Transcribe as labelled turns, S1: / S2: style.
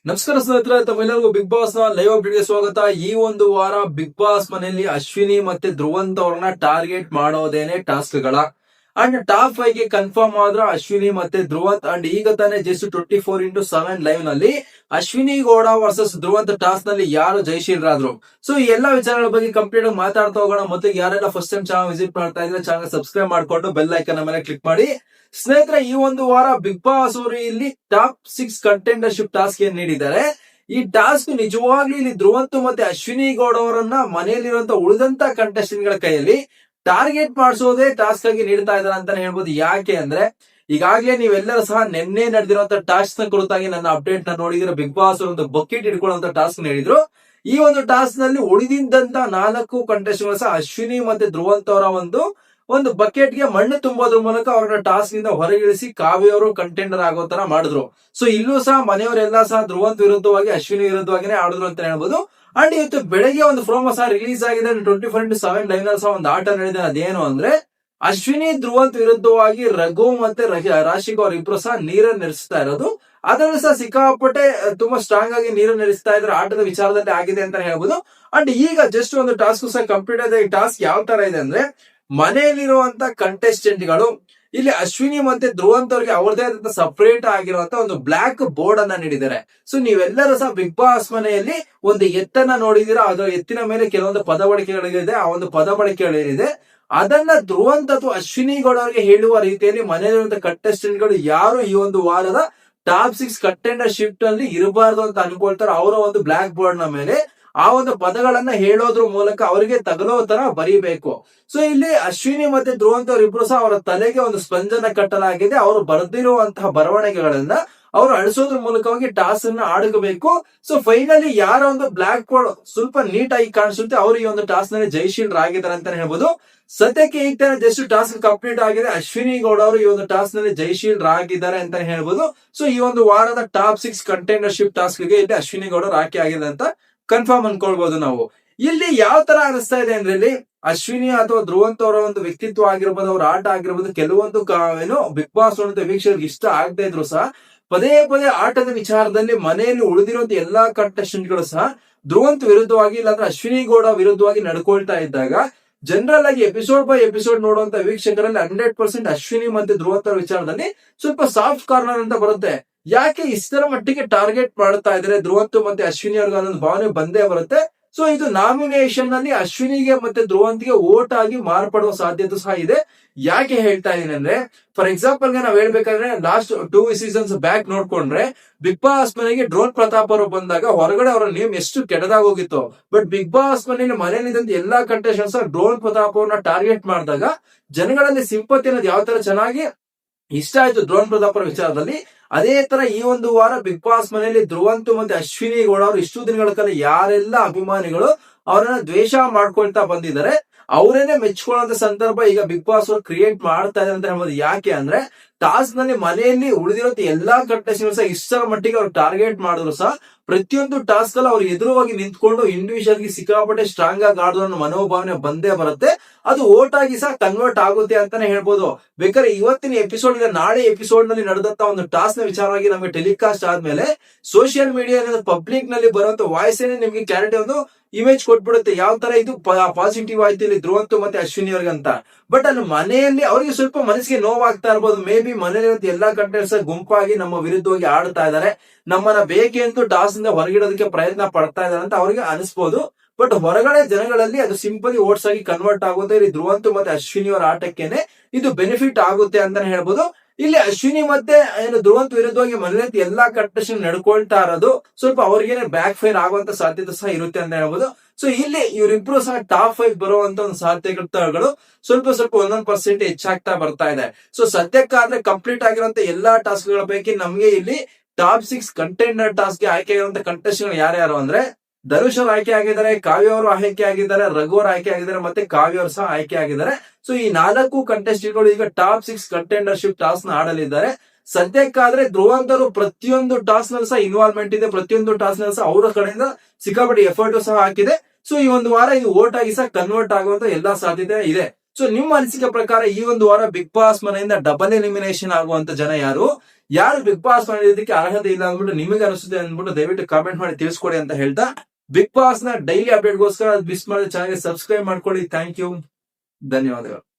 S1: ನಮಸ್ಕಾರ ಸ್ನೇಹಿತರೆ, ತಮ್ಮೆಲ್ಲರಿಗೂ ಬಿಗ್ ಬಾಸ್ ನ ಲೈವ್ ಅಪ್ಡೇಟ್ ಗೆ ಸ್ವಾಗತ. ಈ ಒಂದು ವಾರ ಬಿಗ್ ಬಾಸ್ ಮನೆಯಲ್ಲಿ ಅಶ್ವಿನಿ ಮತ್ತೆ ಧ್ರುವಂತ್ ಅವ್ರನ್ನ ಟಾರ್ಗೆಟ್ ಮಾಡೋದೇನೆ ಟಾಸ್ಕ್ ಗಳ ಅಂಡ್ ಟಾಪ್ 5 ಗೆ ಕನ್ಫರ್ಮ್ ಆದ್ರ ಅಶ್ವಿನಿ ಮತ್ತೆ ಧ್ರುವಂತ್. ಅಂಡ್ ಈಗ ತಾನೇ ಜಸ್ಟ್ 24x7 ಲೈವ್ ನಲ್ಲಿ ಅಶ್ವಿನಿ ಗೌಡ ವರ್ಸಸ್ ಧ್ರುವಂತ್ ಟಾಸ್ಕ್ ನಲ್ಲಿ ಯಾರು ಜಯಶೀಲರಾದ್ರು. ಸೊ ಈ ಎಲ್ಲಾ ವಿಚಾರಗಳ ಬಗ್ಗೆ ಕಂಪ್ಲೀಟ್ ಆಗಿ ಮಾತಾಡ್ತಾ ಹೋಗೋಣ. ಮತ್ತೆ ಯಾರೆಲ್ಲ ಫಸ್ಟ್ ಟೈಮ್ ಚಾನಲ್ ವಿಸಿಟ್ ಮಾಡ್ತಾ ಇದ್ರೆ ಚಾನಲ್ ಸಬ್ಸ್ಕ್ರೈಬ್ ಮಾಡ್ಕೊಂಡು ಬೆಲ್ ಐಕನ್ ಮೇಲೆ ಕ್ಲಿಕ್ ಮಾಡಿ. ಸ್ನೇಹಿತರೆ, ಈ ಒಂದು ವಾರ ಬಿಗ್ ಬಾಸ್ ಅವರು ಇಲ್ಲಿ ಟಾಪ್ 6 ಕಂಟೆಂಡರ್ಶಿಪ್ ಟಾಸ್ಕ್ ಏನ್ ನೀಡಿದ್ದಾರೆ. ಈ ಟಾಸ್ಕ್ ನಿಜವಾಗ್ಲೂ ಇಲ್ಲಿ ಧ್ರುವಂತ್ ಮತ್ತೆ ಅಶ್ವಿನಿ ಗೌಡ ಅವರನ್ನ ಮನೆಯಲ್ಲಿರುವಂತ ಉಳಿದಂತ ಕಂಟೆಸ್ಟೆಂಟ್ ಗಳ ಕೈಯಲ್ಲಿ ಟಾರ್ಗೆಟ್ ಮಾಡಿಸೋದೇ ಟಾಸ್ಕ್ ಆಗಿ ನೀಡ್ತಾ ಇದಾರೆ ಅಂತಾನೆ ಹೇಳ್ಬೋದು. ಯಾಕೆ ಅಂದ್ರೆ ಈಗಾಗಲೇ ನೀವೆಲ್ಲರೂ ಸಹ ನಿನ್ನೆ ನಡೆದಿರುವಂತ ಟಾಸ್ಕ್ ನ ಕುರಿತಾಗಿ ನನ್ನ ಅಪ್ಡೇಟ್ ನ ನೋಡಿದ್ರೆ ಬಿಗ್ ಬಾಸ್ ಒಂದು ಬಕೆಟ್ ಇಟ್ಕೊಳ್ಳುವಂತ ಟಾಸ್ಕ್ ನೀಡಿದ್ರು. ಈ ಒಂದು ಟಾಸ್ಕ್ ನಲ್ಲಿ ಉಳಿದಿದ್ದಂತ 4 ಕಂಟೆಸ್ಟೆಂಟ್ ಸಹ ಅಶ್ವಿನಿ ಮತ್ತೆ ಧ್ರುವಂತ್ ಅವರ ಒಂದು ಬಕೆಟ್ ಗೆ ಮಣ್ಣು ತುಂಬೋದ್ರ ಮೂಲಕ ಅವ್ರನ್ನ ಟಾಸ್ಕ್ ನಿಂದ ಹೊರಗಿಳಿಸಿ ಕಾವ್ಯ ಅವರು ಕಂಟೆಂಡರ್ ಆಗೋ ತರ ಮಾಡಿದ್ರು. ಸೊ ಇಲ್ಲೂ ಸಹ ಮನೆಯವರೆಲ್ಲ ಸಹ ಧ್ರುವಂತ್ ವಿರುದ್ಧವಾಗಿ ಅಶ್ವಿನಿ ವಿರುದ್ಧವಾಗಿನೇ ಆಡಿದ್ರು ಅಂತ ಹೇಳ್ಬೋದು. ಅಂಡ್ ಇವತ್ತು ಬೆಳಗ್ಗೆ ಒಂದು ಪ್ರೋಮೋ ಸಹ ರಿಲೀಸ್ ಆಗಿದೆ. 24x7 ಲೈವ್ ನಲ್ಲಿ ಸಹ ಒಂದು ಆಟ ನಡೆದಿದೆ. ಅದೇನು ಅಂದ್ರೆ ಅಶ್ವಿನಿ ಧ್ರುವಂತ್ ವಿರುದ್ಧವಾಗಿ ರಘು ಮತ್ತೆ ರಾಶಿಕ್ ಅವರಿಬ್ರು ಸಹ ನೀರನ್ನು ನೆರೆಸ್ತಾ ಇರೋದು. ಅದರಲ್ಲೂ ಸಹ ಸಿಕ್ಕಾಪಟ್ಟೆ ತುಂಬಾ ಸ್ಟ್ರಾಂಗ್ ಆಗಿ ನೀರನ್ನು ನೆರೆಸ್ತಾ ಇದ್ರೆ ಆಟದ ವಿಚಾರದಲ್ಲಿ ಆಗಿದೆ ಅಂತ ಹೇಳ್ಬೋದು. ಅಂಡ್ ಈಗ ಜಸ್ಟ್ ಒಂದು ಟಾಸ್ಕ್ ಸಹ ಕಂಪ್ಲೀಟ್ ಆಗಿದೆ. ಈ ಟಾಸ್ಕ್ ಯಾವ ತರ ಇದೆ ಅಂದ್ರೆ ಮನೆಯಲ್ಲಿರುವಂತ ಕಂಟೆಸ್ಟೆಂಟ್ ಗಳು ಇಲ್ಲಿ ಅಶ್ವಿನಿ ಮತ್ತೆ ಧ್ರುವಂತ್ ಅವರಿಗೆ ಅವ್ರದೇ ಆದಂತ ಸಪರೇಟ್ ಆಗಿರುವಂತ ಒಂದು ಬ್ಲಾಕ್ ಬೋರ್ಡ್ ಅನ್ನ ನೀಡಿದ್ದಾರೆ. ಸೊ ನೀವೆಲ್ಲರೂ ಸಹ ಬಿಗ್ ಬಾಸ್ ಮನೆಯಲ್ಲಿ ಒಂದು ಎತ್ತನ್ನ ನೋಡಿದೀರಾ. ಅದರ ಎತ್ತಿನ ಮೇಲೆ ಕೆಲವೊಂದು ಪದ ಬಳಕೆಗಳಿದೆ. ಆ ಒಂದು ಪದ ಬಳಕೆಗಳಿದೆ ಅದನ್ನ ಧ್ರುವಂತ್ ಅಥವಾ ಅಶ್ವಿನಿ ಗೌಡ ಅವರಿಗೆ ಹೇಳುವ ರೀತಿಯಲ್ಲಿ ಮನೆಯಲ್ಲಿರುವಂತ ಕಂಟೆಸ್ಟೆಂಟ್ ಗಳು ಯಾರು ಈ ಒಂದು ವಾರದ ಟಾಪ್ 6 ಕಂಟೆಂಡರ್ ಶಿಫ್ಟ್ ಅಲ್ಲಿ ಇರಬಾರ್ದು ಅಂತ ಅನ್ಕೊಳ್ತಾರೆ, ಅವರ ಒಂದು ಬ್ಲಾಕ್ ಬೋರ್ಡ್ ನ ಮೇಲೆ ಆ ಒಂದು ಪದಗಳನ್ನ ಹೇಳೋದ್ರ ಮೂಲಕ ಅವರಿಗೆ ತಗಲೋ ತರ ಬರೀಬೇಕು. ಸೊ ಇಲ್ಲಿ ಅಶ್ವಿನಿ ಮತ್ತೆ ಧ್ರುವಂತ್ ಅವರಿಬ್ರು ಸಹ ಅವರ ತಲೆಗೆ ಒಂದು ಸ್ಪಂಜನ ಕಟ್ಟಲಾಗಿದೆ. ಅವರು ಬರೆದಿರುವಂತಹ ಬರವಣಿಗೆಗಳನ್ನ ಅವರು ಅಳಿಸೋದ್ರ ಮೂಲಕವಾಗಿ ಟಾಸ್ಕ್ ಅನ್ನ ಆಡಬೇಕು. ಸೊ ಫೈನಲಿ ಯಾರ ಒಂದು ಬ್ಲಾಕ್ ಬೋರ್ಡ್ ಸ್ವಲ್ಪ ನೀಟ್ ಆಗಿ ಕಾಣಿಸುತ್ತೆ ಅವರು ಈ ಒಂದು ಟಾಸ್ಕ್ ನಲ್ಲಿ ಜಯಶೀಲರಾಗಿದ್ದಾರೆ ಅಂತಾನೆ ಹೇಳ್ಬೋದು. ಸದ್ಯಕ್ಕೆ ಈಗ ತಾನೇ ಜಸ್ಟ್ ಟಾಸ್ಕ್ ಕಂಪ್ಲೀಟ್ ಆಗಿದೆ. ಅಶ್ವಿನಿ ಗೌಡ ಅವರು ಈ ಒಂದು ಟಾಸ್ಕ್ ನಲ್ಲಿ ಜಯಶೀಲರಾಗಿದ್ದಾರೆ ಅಂತ ಹೇಳ್ಬೋದು. ಸೊ ಈ ಒಂದು ವಾರದ ಟಾಪ್ 6 ಕಂಟೆಂಡರ್ಶಿಪ್ ಟಾಸ್ಕ್ ಗೆ ಇಲ್ಲಿ ಅಶ್ವಿನಿ ಗೌಡ ಅವರು ಆಯ್ಕೆ ಆಗಿದೆ ಅಂತ ಕನ್ಫರ್ಮ್ ಅನ್ಕೊಳ್ಬಹುದು ನಾವು. ಇಲ್ಲಿ ಯಾವ ತರ ಅನಿಸ್ತಾ ಇದೆ ಅಂದ್ರೆ ಇಲ್ಲಿ ಅಶ್ವಿನಿ ಅಥವಾ ಧ್ರುವಂತ್ ಅವರ ಒಂದು ವ್ಯಕ್ತಿತ್ವ ಆಗಿರ್ಬೋದು, ಅವ್ರ ಆಟ ಆಗಿರ್ಬೋದು, ಕೆಲವೊಂದು ಏನು ಬಿಗ್ ಬಾಸ್ ನೋಡುವಂತ ವೀಕ್ಷಕರಿಗೆ ಇಷ್ಟ ಆಗದೆ ಇದ್ರು ಸಹ ಪದೇ ಪದೇ ಆಟದ ವಿಚಾರದಲ್ಲಿ ಮನೆಯಲ್ಲಿ ಉಳಿದಿರುವಂತ ಎಲ್ಲಾ ಕಂಟೆಸ್ಟೆಂಟ್ ಗಳು ಸಹ ಧ್ರುವಂತ್ ವಿರುದ್ಧವಾಗಿ ಇಲ್ಲಾಂದ್ರೆ ಅಶ್ವಿನಿ ಗೌಡ ವಿರುದ್ಧವಾಗಿ ನಡ್ಕೊಳ್ತಾ ಇದ್ದಾಗ ಜನರಲ್ ಆಗಿ ಎಪಿಸೋಡ್ ಬೈ ಎಪಿಸೋಡ್ ನೋಡುವಂತ ವೀಕ್ಷಕರಲ್ಲಿ 100% ಅಶ್ವಿನಿ ಮತ್ತೆ ಧ್ರುವಂತ್ ಅವರ ವಿಚಾರದಲ್ಲಿ ಸ್ವಲ್ಪ ಸಾಫ್ಟ್ ಕಾರ್ನರ್ ಅಂತ ಬರುತ್ತೆ. ಯಾಕೆ ಇಷ್ಟರ ಮಟ್ಟಿಗೆ ಟಾರ್ಗೆಟ್ ಮಾಡ್ತಾ ಇದ್ರೆ ಧ್ರುವಂತ್ ಮತ್ತೆ ಅಶ್ವಿನಿ ಅವ್ರಿಗೆ ಅನ್ನೊಂದು ಭಾವನೆ ಬಂದೇ ಬರುತ್ತೆ. ಸೊ ಇದು ನಾಮಿನೇಷನ್ ನಲ್ಲಿ ಅಶ್ವಿನಿಗೆ ಮತ್ತೆ ಧ್ರುವಂತ್ಗೆ ವೋಟ್ ಆಗಿ ಮಾರ್ಪಡುವ ಸಾಧ್ಯತೆ ಸಹ ಇದೆ. ಯಾಕೆ ಹೇಳ್ತಾ ಇದೀನಿ ಅಂದ್ರೆ ಫಾರ್ ಎಕ್ಸಾಂಪಲ್ ನಾವ್ ಹೇಳ್ಬೇಕಾದ್ರೆ ಲಾಸ್ಟ್ 2 ಸೀಸನ್ಸ್ ಬ್ಯಾಕ್ ನೋಡ್ಕೊಂಡ್ರೆ ಬಿಗ್ ಬಾಸ್ ಮನೆಗೆ ಡ್ರೋನ್ ಪ್ರತಾಪ್ ಅವರು ಬಂದಾಗ ಹೊರಗಡೆ ಅವರ ನೇಮ್ ಎಷ್ಟು ಕೆಟ್ಟದಾಗ ಹೋಗಿತ್ತು. ಬಟ್ ಬಿಗ್ ಬಾಸ್ ಮನೆಯಲ್ಲಿ ಎಲ್ಲಾ ಕಂಟೆಸ್ಟೆಂಟ್ಸ್ ಡ್ರೋನ್ ಪ್ರತಾಪ್ ಅವ್ರನ್ನ ಟಾರ್ಗೆಟ್ ಮಾಡಿದಾಗ ಜನಗಳಲ್ಲಿ ಸಿಂಪತಿ ಅನ್ನೋದು ಯಾವ ತರ ಚೆನ್ನಾಗಿ ಇಷ್ಟ ಆಯ್ತು ಡ್ರೋನ್ ಪ್ರತಾಪ್ ಅವರ ವಿಚಾರದಲ್ಲಿ. ಅದೇ ತರ ಈ ಒಂದು ವಾರ ಬಿಗ್ ಬಾಸ್ ಮನೆಯಲ್ಲಿ ಧ್ರುವಂತ್ ಮತ್ತೆ ಅಶ್ವಿನಿ ಗೌಡ ಅವರು ಇಷ್ಟು ದಿನಗಳ ಕಾಲ ಯಾರೆಲ್ಲ ಅಭಿಮಾನಿಗಳು ಅವರನ್ನ ದ್ವೇಷ ಮಾಡ್ಕೊಳ್ತಾ ಬಂದಿದ್ದಾರೆ ಅವರೇನೆ ಮೆಚ್ಕೊಳ್ಳುವಂತ ಸಂದರ್ಭ ಈಗ ಬಿಗ್ ಬಾಸ್ ಅವರು ಕ್ರಿಯೇಟ್ ಮಾಡ್ತಾ ಇದ್ದಾರೆ ಅಂತ ಹೇಳ್ಬೋದು. ಯಾಕೆ ಅಂದ್ರೆ ಟಾಸ್ಕ್ ನಲ್ಲಿ ಮನೆಯಲ್ಲಿ ಉಳಿದಿರೋ ಎಲ್ಲಾ ಕಂಟೆಸ್ಟೆಂಟ್ಸ್ ಸಹ ಇಷ್ಟರ ಮಟ್ಟಿಗೆ ಅವ್ರು ಟಾರ್ಗೆಟ್ ಮಾಡಿದ್ರು ಸಹ ಪ್ರತಿಯೊಂದು ಟಾಸ್ಕ್ ಅಲ್ಲಿ ಅವ್ರು ಎದುರುವಾಗಿ ನಿಂತ್ಕೊಂಡು ಇಂಡಿವಿಜುವಲ್ ಗೆ ಸಿಕ್ಕಾಪಟ್ಟೆ ಸ್ಟ್ರಾಂಗ್ ಆಗಿ ಆಡೋದ್ರ ಮನೋಭಾವನೆ ಬಂದೇ ಬರುತ್ತೆ. ಅದು ವೋಟ್ ಆಗಿ ಸಹ ಕನ್ವರ್ಟ್ ಆಗುತ್ತೆ ಅಂತಾನೆ ಹೇಳ್ಬೋದು. ಬೇಕಾದ್ರೆ ಇವತ್ತಿನ ಎಪಿಸೋಡ್ ಈಗ ನಾಳೆ ಎಪಿಸೋಡ್ ನಲ್ಲಿ ನಡೆದಂತ ಒಂದು ಟಾಸ್ಕ್ ನ ವಿಚಾರವಾಗಿ ನಮಗೆ ಟೆಲಿಕಾಸ್ಟ್ ಆದ್ಮೇಲೆ ಸೋಷಿಯಲ್ ಮೀಡಿಯಾ ಪಬ್ಲಿಕ್ ನಲ್ಲಿ ಬರುವಂತ ವಾಯ್ಸ್ ಏನೇ ನಿಮ್ಗೆ ಕ್ಲಾರಿಟಿ ಒಂದು ಇಮೇಜ್ ಕೊಟ್ಬಿಡುತ್ತೆ ಯಾವ ತರ ಇದು ಪಾಸಿಟಿವ್ ಆಯ್ತು ಇಲ್ಲಿ ಧ್ರುವಂತ್ ಮತ್ತೆ ಅಶ್ವಿನಿ ಅವ್ರಿಗೆ ಅಂತ. ಬಟ್ ಅಲ್ಲಿ ಮನೆಯಲ್ಲಿ ಅವರಿಗೆ ಸ್ವಲ್ಪ ಮನಸ್ಸಿಗೆ ನೋವಾಗ್ತಾ ಇರ್ಬೋದು. ಮೇ ಬಿ ಮನೆಯಲ್ಲಿ ಎಲ್ಲಾ ಕಂಟೆಂಟ್ಸ್ ಗುಂಪಾಗಿ ನಮ್ಮ ವಿರುದ್ಧವಾಗಿ ಆಡ್ತಾ ಇದ್ದಾರೆ, ನಮ್ಮನ್ನ ಬೇಕೆ ಅಂತ ಟಾಸ್ ಇಂದ ಹೊರಗಿಡೋದಕ್ಕೆ ಪ್ರಯತ್ನ ಪಡ್ತಾ ಇದಾರೆ ಅಂತ ಅವರಿಗೆ ಅನಿಸ್ಬೋದು. ಬಟ್ ಹೊರಗಡೆ ಜನಗಳಲ್ಲಿ ಅದು ಸಿಂಪಲಿ ಓಟ್ಸ್ ಆಗಿ ಕನ್ವರ್ಟ್ ಆಗುತ್ತೆ. ಇಲ್ಲಿ ಧ್ರುವಂತ್ ಮತ್ತೆ ಅಶ್ವಿನಿ ಅವರ ಆಟಕ್ಕೇನೆ ಇದು ಬೆನಿಫಿಟ್ ಆಗುತ್ತೆ ಅಂತಾನೆ ಹೇಳ್ಬೋದು. ಇಲ್ಲಿ ಅಶ್ವಿನಿ ಮತ್ತೆ ಏನು ಧ್ರುವಂತ್ ವಿರುದ್ಧವಾಗಿ ಮನೆಯಲ್ಲಿ ಎಲ್ಲಾ ಕಂಟೆಸ್ಟೆಂಟ್ ನಡ್ಕೊಳ್ತಾ ಇರೋದು ಸ್ವಲ್ಪ ಅವ್ರಿಗೇನೆ ಬ್ಯಾಕ್ ಫೈರ್ ಆಗುವಂತ ಸಾಧ್ಯತೆ ಸಹ ಇರುತ್ತೆ ಅಂತ ಹೇಳ್ಬೋದು. ಸೊ ಇಲ್ಲಿ ಇವರಿಬ್ರು ಸಹ ಟಾಪ್ 5 ಬರುವಂತ ಒಂದು ಸಾಧ್ಯತೆಗಳು ಸ್ವಲ್ಪ 1% ಹೆಚ್ಚಾಗ್ತಾ ಬರ್ತಾ ಇದೆ. ಸೊ ಸದ್ಯಕ್ಕಾದ್ರೆ ಕಂಪ್ಲೀಟ್ ಆಗಿರುವಂತ ಎಲ್ಲಾ ಟಾಸ್ಕ್ ಗಳ ಪೈಕಿ ನಮ್ಗೆ ಇಲ್ಲಿ ಟಾಪ್ 6 ಕಂಟೆಂಡರ್ ಟಾಸ್ಕ್ ಗೆ ಆಯ್ಕೆ ಆಗಿರುವಂತ ಕಂಟೆಸ್ಟೆಂಟ್ ಯಾರ್ಯಾರು ಅಂದ್ರೆ ಧನುಷ್ ಅವರು ಆಯ್ಕೆ ಆಗಿದ್ದಾರೆ, ಕಾವ್ಯ ಅವರು ಆಯ್ಕೆ ಆಗಿದ್ದಾರೆ, ರಘು ಅವರು ಆಯ್ಕೆ ಆಗಿದ್ದಾರೆ, ಮತ್ತೆ ಕಾವ್ಯ ಅವರು ಸಹ ಆಯ್ಕೆ ಆಗಿದ್ದಾರೆ. ಸೊ ಈ 4 ಕಂಟೆಸ್ಟೆಂಟ್ ಗಳು ಈಗ ಟಾಪ್ 6 ಕಂಟೆಂಡರ್ಶಿಪ್ ಟಾಸ್ಕ್ ನ ಆಡಲಿದ್ದಾರೆ. ಸದ್ಯಕ್ಕಾದ್ರೆ ಧ್ರುವಂತ್ ಅವರು ಪ್ರತಿಯೊಂದು ಟಾಸ್ಕ್ ನಲ್ಲಿ ಸಹ ಇನ್ವಾಲ್ವ್ಮೆಂಟ್ ಇದೆ, ಪ್ರತಿಯೊಂದು ಟಾಸ್ಕ್ ನಲ್ಲಿ ಸಹ ಅವರ ಕಡೆಯಿಂದ ಸಿಕ್ಕಾಪಟ್ಟೆ ಎಫರ್ಟ್ ಸಹ ಹಾಕಿದೆ. ಸೊ ಈ ಒಂದು ವಾರ ಇದು ವೋಟ್ ಆಗಿ ಸಹ ಕನ್ವರ್ಟ್ ಆಗುವಂತ ಎಲ್ಲಾ ಸಾಧ್ಯತೆ ಇದೆ. ಸೊ ನಿಮ್ಮ ಅನಿಸಿಕೆ ಪ್ರಕಾರ ಈ ಒಂದು ವಾರ ಬಿಗ್ ಬಾಸ್ ಮನೆಯಿಂದ ಡಬಲ್ ಎಲಿಮಿನೇಷನ್ ಆಗುವಂತ ಜನ ಯಾರು, ಯಾರು ಬಿಗ್ ಬಾಸ್ ಇದಕ್ಕೆ ಅರ್ಹತೆ ಇಲ್ಲ ಅಂದ್ಬಿಟ್ಟು ನಿಮಗೆ ಅನಿಸುತ್ತೆ ಅಂದ್ಬಿಟ್ಟು ದಯವಿಟ್ಟು ಕಾಮೆಂಟ್ ಮಾಡಿ ತಿಳಿಸ್ಕೊಡಿ ಅಂತ ಹೇಳ್ತಾ, ಬಿಗ್ ಬಾಸ್ ನ ಡೈಲಿ ಅಪ್ಡೇಟ್ಗೋಸ್ಕರ ಮಿಸ್ ಮಾಡಿದ ಚಾನಲ್ಗೆ ಸಬ್ಸ್ಕ್ರೈಬ್ ಮಾಡ್ಕೊಳ್ಳಿ. ಥ್ಯಾಂಕ್ ಯು, ಧನ್ಯವಾದಗಳು.